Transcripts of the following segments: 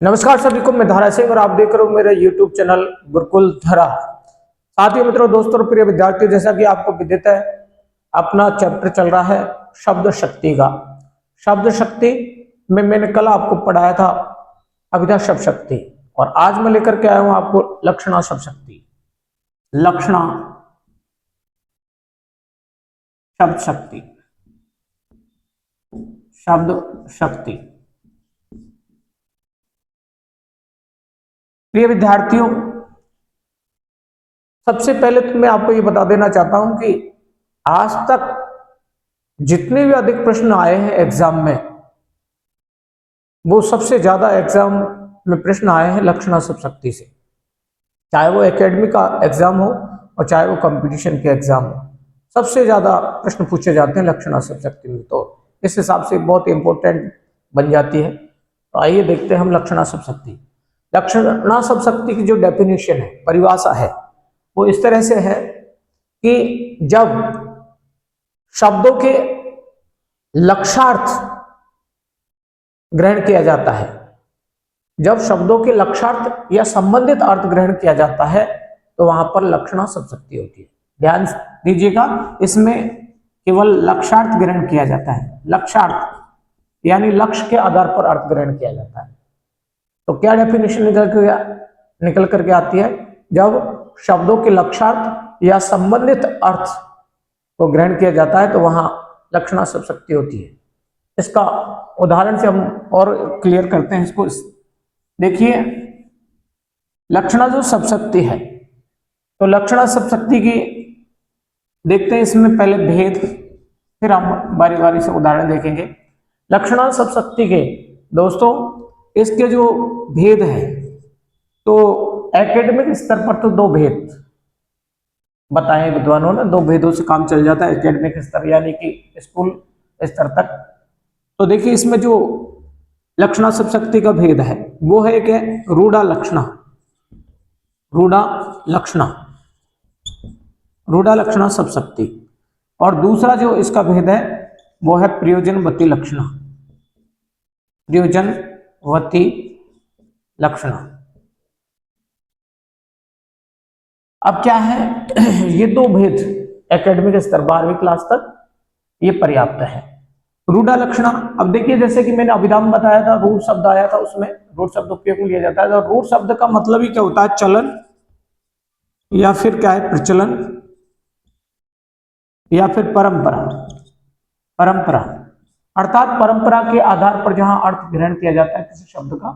नमस्कार सभी को, मैं धारा सिंह और आप देख रहे हो मेरा YouTube चैनल गुरुकुल धरा। साथियों, मित्रों, दोस्तों और प्रिय विद्यार्थियों, जैसा कि आपको विदित है, अपना चैप्टर चल रहा है शब्द शक्ति का। शब्द शक्ति में मैंने कल आपको पढ़ाया था अभिधा शब्द शक्ति, और आज मैं लेकर के आया हूं आपको लक्षणा शब्द शक्ति। लक्षणा शब्द शक्ति, शब्द शक्ति। प्रिय विद्यार्थियों, सबसे पहले तो मैं आपको ये बता देना चाहता हूं कि आज तक जितने भी अधिक प्रश्न आए हैं एग्जाम में, वो सबसे ज्यादा एग्जाम में प्रश्न आए हैं लक्षणा शब्द शक्ति से। चाहे वो एकेडमिक का एग्जाम हो और चाहे वो कंपटीशन के एग्जाम हो, सबसे ज्यादा प्रश्न पूछे जाते हैं लक्षणा शब्द शक्ति में। तो इस हिसाब से बहुत इंपॉर्टेंट बन जाती है। तो आइए देखते हैं हम लक्षणा शब्द शक्ति। लक्षणा शब्द शक्ति की जो डेफिनेशन है, परिभाषा है, वो इस तरह से है कि जब शब्दों के लक्षार्थ ग्रहण किया जाता है, जब शब्दों के लक्षार्थ या संबंधित अर्थ ग्रहण किया जाता है, तो वहां पर लक्षणा शब्द शक्ति होती है। ध्यान दीजिएगा, इसमें केवल लक्षार्थ ग्रहण किया जाता है। लक्षार्थ यानी लक्ष्य के आधार पर अर्थ ग्रहण किया जाता है। तो क्या डेफिनेशन निकल करके आती है? जब शब्दों के लक्षार्थ या संबंधित अर्थ को ग्रहण किया जाता है, तो वहां लक्षणा शब्द शक्ति होती है। इसका उदाहरण से हम और क्लियर करते हैं इसको। देखिए, लक्षणा जो शब्द शक्ति है, तो लक्षणा शब्द शक्ति की देखते हैं इसमें पहले भेद, फिर हम बारी बारी से उदाहरण देखेंगे। लक्षणा शब्द शक्ति के दोस्तों, इसके जो भेद है, तो एकेडमिक स्तर पर तो दो भेद बताए विद्वानों ने। दो भेदों से काम चल जाता है एकेडमिक स्तर यानी कि स्कूल स्तर तक। तो देखिए, इसमें जो लक्षणा शब्द शक्ति का भेद है वो है कि रूढ़ा लक्षणा, रूढ़ा लक्षणा, रूढ़ा लक्षणा शब्द शक्ति। और दूसरा जो इसका भेद है वो है प्रयोजनवती लक्षणा, प्रयोजनवती लक्षणा। अब क्या है, ये दो भेद एकेडमिक स्तर 12वीं क्लास तक ये पर्याप्त है। रूढ़ा लक्षणा, अब देखिए, जैसे कि मैंने अभिधान बताया था, रूढ़ शब्द आया था, उसमें रूढ़ शब्द उपयोग में लिया जाता है। तो रूढ़ शब्द का मतलब ही क्या होता है? चलन, या फिर क्या है? प्रचलन, या फिर परंपरा। परंपरा अर्थात परंपरा के आधार पर जहां अर्थ ग्रहण किया जाता है किसी शब्द का,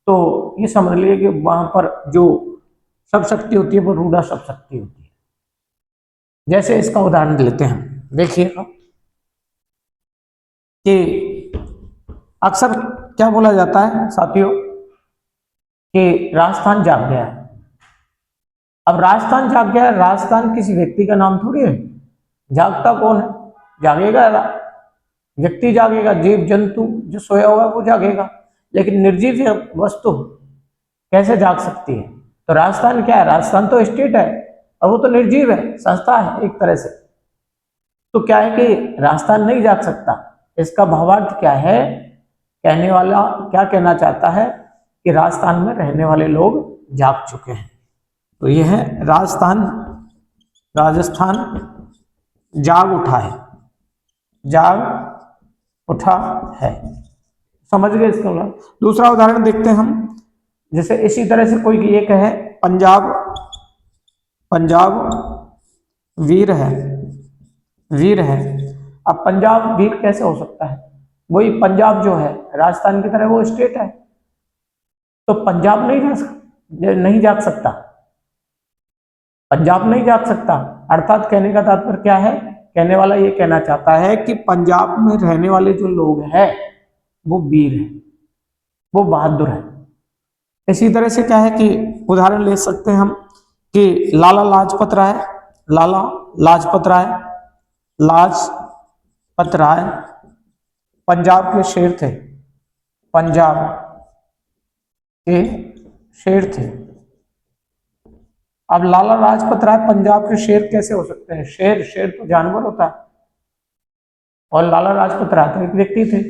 तो ये समझ लीजिए कि वहां पर जो शब्द शक्ति होती है वो रूढ़ा शब्द शक्ति होती है। जैसे इसका उदाहरण लेते हैं, देखिएगा कि अक्सर क्या बोला जाता है साथियों कि राजस्थान जाग गया। अब राजस्थान जाग गया, राजस्थान किसी व्यक्ति का नाम थोड़ी है। जागता कौन है? जागेगा व्यक्ति, जागेगा, जीव जंतु जो सोया हुआ है वो जागेगा, लेकिन निर्जीव वस्तु कैसे जाग सकती है? तो राजस्थान क्या है? राजस्थान तो स्टेट है और वो तो निर्जीव है, संस्था है एक तरह से। तो क्या है कि राजस्थान नहीं जाग सकता। इसका भावार्थ क्या है? कहने वाला क्या कहना चाहता है कि राजस्थान में रहने वाले लोग जाग चुके हैं। तो यह है राजस्थान, राजस्थान जाग उठा है, जाग उठा है। समझ गए इसका? दूसरा उदाहरण देखते हैं हम। जैसे इसी तरह से कोई एक है पंजाब, पंजाब वीर है, वीर है। अब पंजाब वीर कैसे हो सकता है? वही पंजाब जो है राजस्थान की तरह वो स्टेट है, तो पंजाब नहीं जाग सकता, पंजाब नहीं जाग सकता। अर्थात कहने का तात्पर्य क्या है? कहने वाला ये कहना चाहता है कि पंजाब में रहने वाले जो लोग हैं वो वीर हैं, वो बहादुर है। इसी तरह से क्या है कि उदाहरण ले सकते हैं हम कि लाला लाजपत राय, लाला लाजपत राय, लाजपत राय पंजाब के शेर थे, पंजाब के शेर थे। अब लाला लाजपत राय पंजाब के शेर कैसे हो सकते हैं? शेर तो जानवर होता है, और लाला लाजपत राय तो एक व्यक्ति थे।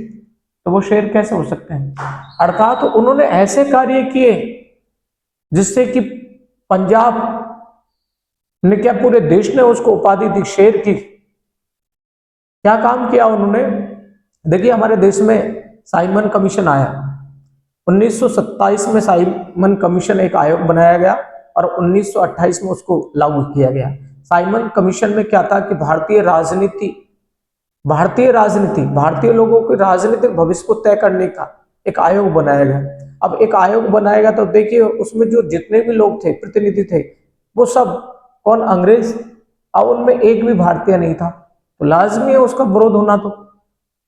तो वो शेर कैसे हो सकते हैं? अर्थात तो उन्होंने ऐसे कार्य किए जिससे कि पंजाब ने क्या पूरे देश ने उसको उपाधि दी शेर की। क्या काम किया उन्होंने? देखिए हमारे देश में साइमन कमीशन आया 1927 में। साइमन कमीशन एक आयोग बनाया गया और 1928 में उसको लागू किया गया। साइमन कमीशन में क्या था कि भारतीय लोगों के राजनीतिक भविष्य को तय करने का एक आयोग बनाया गया। अब एक आयोग बनाएगा तो देखिए उसमें जो जितने भी लोग थे, प्रतिनिधि थे, वो सब कौन? अंग्रेज। अब उनमें एक भी भारतीय नहीं था, तो लाजमी है उसका विरोध होना।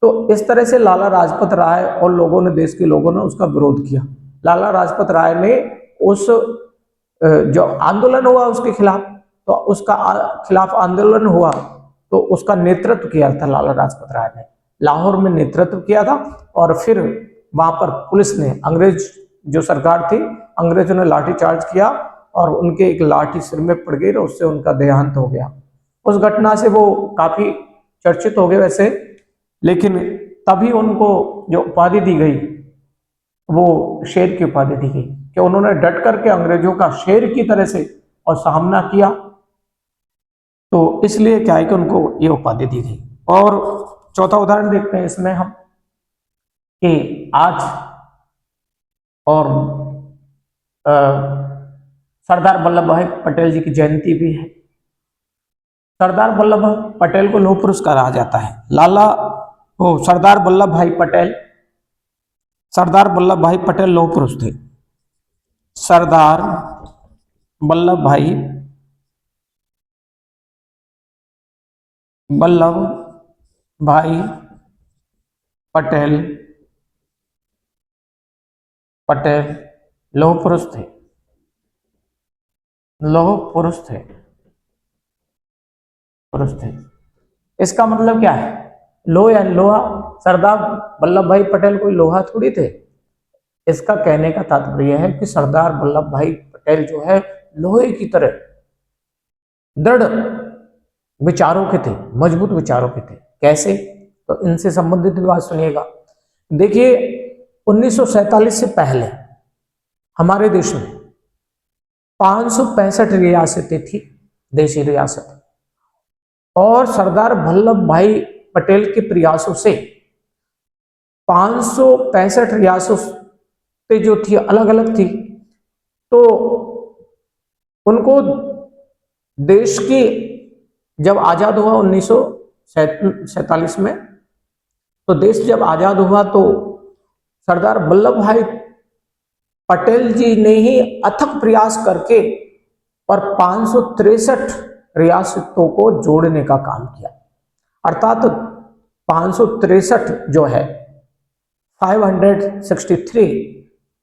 तो इस तरह से लाला लाजपत राय और लोगों ने, देश के लोगों ने उसका विरोध किया। लाला लाजपत राय ने उस जो आंदोलन हुआ उसके खिलाफ, तो उसका खिलाफ आंदोलन हुआ तो उसका नेतृत्व किया था लाला लाजपत राय ने, लाहौर में नेतृत्व किया था। और फिर वहां पर पुलिस ने, अंग्रेज जो सरकार थी, अंग्रेजों ने लाठीचार्ज किया और उनके एक लाठी सिर में पड़ गई और उससे उनका देहांत हो गया। उस घटना से वो काफी चर्चित हो गए वैसे, लेकिन तभी उनको जो उपाधि दी गई वो शेर की उपाधि दी गई कि उन्होंने डट करके अंग्रेजों का शेर की तरह से और सामना किया, तो इसलिए क्या है कि उनको ये उपाधि दी गई। और चौथा उदाहरण देखते हैं इसमें हम कि आज और सरदार वल्लभ भाई पटेल जी की जयंती भी है। सरदार वल्लभ भाई पटेल को लौह पुरुष कहा जाता है। सरदार वल्लभ भाई पटेल लौह पुरुष थे। सरदार वल्लभ भाई पटेल लौह पुरुष थे। इसका मतलब क्या है? लोहा। सरदार वल्लभ भाई पटेल कोई लोहा थोड़ी थे। इसका कहने का तात्पर्य है कि सरदार वल्लभ भाई पटेल जो है लोहे की तरह दृढ़ विचारों के थे, मजबूत विचारों के थे। कैसे? तो इनसे संबंधित भी बात सुनिएगा। देखिए 1947 से पहले हमारे देश में 565 रियासतें थी, देशी रियासत, और सरदार वल्लभ भाई पटेल के प्रयासों से 565 रियासतें जो थी अलग अलग थी। तो उनको देश की जब आजाद हुआ 1947 में, तो देश जब आजाद हुआ तो सरदार वल्लभ भाई पटेल जी ने ही अथक प्रयास करके और 563 रियासतों को जोड़ने का काम किया। अर्थात 563 जो है 563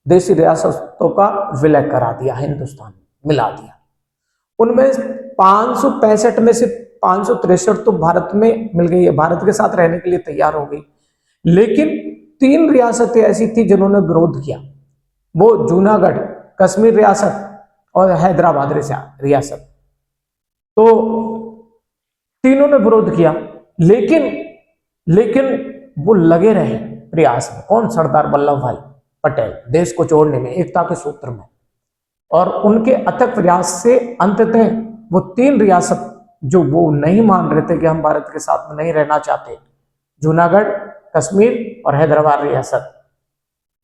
देशी रियासतों का विलय करा दिया, हिंदुस्तान मिला दिया। उनमें 565 में से 563 तो भारत में मिल गई है, भारत के साथ रहने के लिए तैयार हो गई। लेकिन 3 रियासतें ऐसी थी जिन्होंने विरोध किया, वो जूनागढ़, कश्मीर रियासत और हैदराबाद रियासत। तो तीनों ने विरोध किया, लेकिन वो लगे रहे प्रयास में। कौन? सरदार वल्लभ भाई पटेल, देश को जोड़ने में, एकता के सूत्र में। और उनके अथक प्रयास से अंततः वो 3 रियासत जो वो नहीं मान रहे थे कि हम भारत के साथ में नहीं रहना चाहते, जूनागढ़, कश्मीर और हैदराबाद रियासत,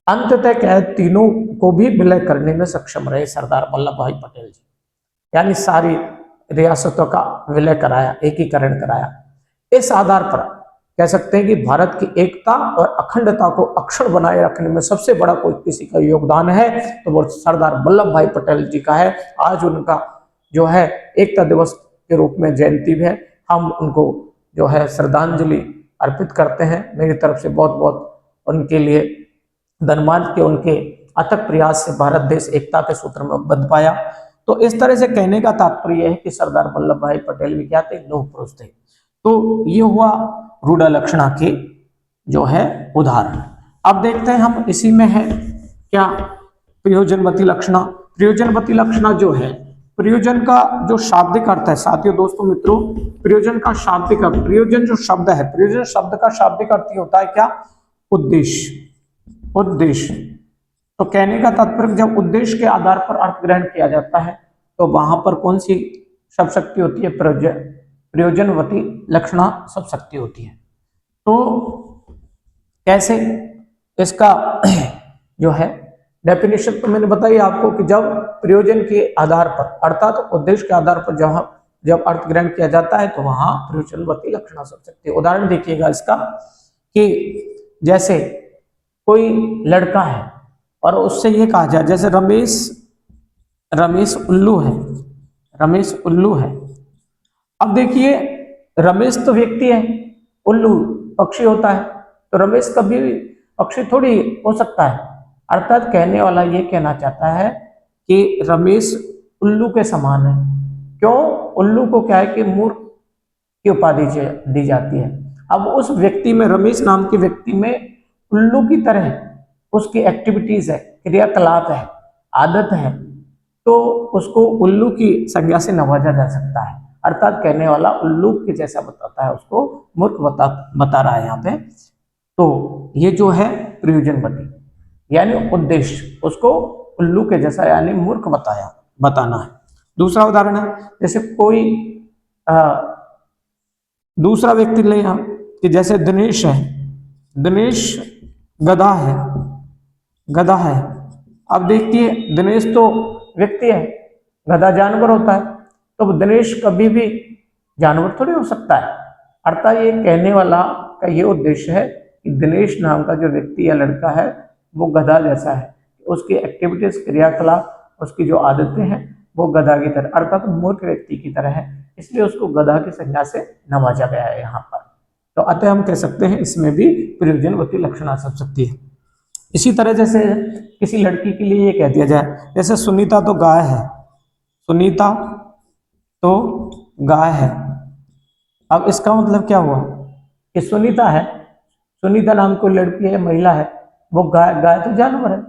अंततः क्या तीनों को भी विलय करने में सक्षम रहे सरदार वल्लभ भाई पटेल जी। यानी सारी रियासतों का विलय कराया, एकीकरण कराया। इस आधार पर कह सकते हैं कि भारत की एकता और अखंडता को अक्षुण्ण बनाए रखने में सबसे बड़ा कोई किसी का योगदान है तो वो सरदार वल्लभ भाई पटेल जी का है। आज उनका जो है एकता दिवस के रूप में जयंती भी है, हम उनको जो है श्रद्धांजलि अर्पित करते हैं। मेरी तरफ से बहुत बहुत उनके लिए धन्यवाद कि उनके अथक प्रयास से भारत देश एकता के सूत्र में बंध पाया। तो इस तरह से कहने का तात्पर्य है कि सरदार वल्लभ भाई पटेल भी क्या थे? लौह पुरुष थे। तो ये हुआ रूढ़ा लक्षणा के जो है उदाहरण। अब देखते हैं हम इसी में है क्या प्रयोजनवती लक्षणा। प्रयोजनवती लक्षणा जो है, प्रयोजन का जो शाब्दिक अर्थ है, साथियों, दोस्तों, मित्रों, प्रयोजन का शाब्दिक अर्थ, प्रयोजन जो शब्द है, प्रयोजन शब्द का शाब्दिक अर्थ होता है क्या? उद्देश्य। उद्देश्य तो कहने का तात्पर्य जब उद्देश्य के आधार पर अर्थ ग्रहण किया जाता है तो वहां पर कौन सी शब्द शक्ति होती है? प्रयोजनवती लक्षणा शब्द शक्ति होती है। तो कैसे इसका जो है डेफिनेशन तो मैंने बताई आपको कि जब प्रयोजन के आधार पर अर्थात उद्देश्य के आधार पर जब अर्थ ग्रहण किया जाता है तो वहां प्रयोजनवती लक्षणा शब्द शक्ति। उदाहरण देखिएगा इसका कि जैसे कोई लड़का है और उससे ये कहा जाए जैसे रमेश उल्लू है, रमेश उल्लू है। अब देखिए रमेश तो व्यक्ति है, उल्लू पक्षी होता है, तो रमेश कभी भी पक्षी थोड़ी हो सकता है। अर्थात कहने वाला ये कहना चाहता है कि रमेश उल्लू के समान है। क्यों? उल्लू को क्या है कि मूर्ख की उपाधि दी जाती है। अब उस व्यक्ति में, रमेश नाम के व्यक्ति में उल्लू की तरह उसकी एक्टिविटीज है, क्रियाकलाप है, आदत है, तो उसको उल्लू की संज्ञा से नवाजा जा सकता है। अर्थात कहने वाला उल्लू के जैसा बताता है, उसको मूर्ख बता रहा है यहाँ पे। तो ये जो है प्रयोजनवती यानी उद्देश्य, उसको उल्लू के जैसा यानी मूर्ख बताना है। दूसरा उदाहरण है जैसे कोई दूसरा व्यक्ति ले हम कि जैसे दिनेश है, दिनेश गधा है, गधा है। अब देखिए दिनेश तो व्यक्ति है, गधा जानवर होता है, तो दिनेश कभी भी जानवर थोड़ी हो सकता है। अर्थात ये कहने वाला का ये उद्देश्य है कि दिनेश नाम का जो व्यक्ति या लड़का है वो गधा जैसा है, उसकी एक्टिविटीज, क्रियाकलाप, उसकी जो आदतें हैं वो गधा की तरह अर्थात मूर्ख व्यक्ति की तरह है, इसलिए उसको गधा की संज्ञा से नवाजा गया है यहाँ पर। तो अतः हम कह सकते हैं इसमें भी प्रयोजनवती लक्षणा शब्द शक्ति है। इसी तरह जैसे किसी लड़की के लिए ये कह दिया जाए जैसे सुनीता तो गाय है, सुनीता तो गाय है। अब इसका मतलब क्या हुआ कि सुनीता है, सुनीता नाम की लड़की है, महिला है, वो गाय, गाय तो जानवर है,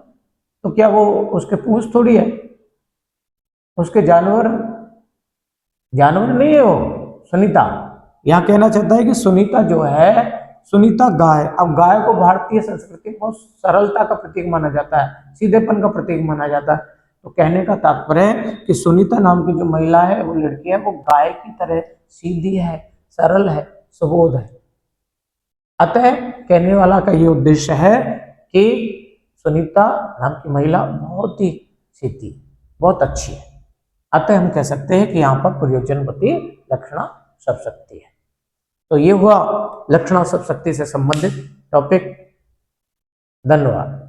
तो क्या वो उसके पूंछ थोड़ी है? उसके जानवर नहीं है वो सुनीता। यहाँ कहना चाहता है कि सुनीता जो है, सुनीता गाय। अब गाय को भारतीय संस्कृति में बहुत सरलता का प्रतीक माना जाता है, सीधेपन का प्रतीक माना जाता है। तो कहने का तात्पर्य है कि सुनीता नाम की जो महिला है, वो लड़की है, वो गाय की तरह सीधी है, सरल है, सुबोध है। अतः कहने वाला का ये उद्देश्य है कि सुनीता नाम की महिला बहुत ही सीधी, बहुत अच्छी है। अतः हम कह सकते हैं कि यहाँ पर प्रयोजनवती लक्षणा शब्द शक्ति है। तो ये हुआ लक्षणा शब्द शक्ति से संबंधित टॉपिक। धन्यवाद।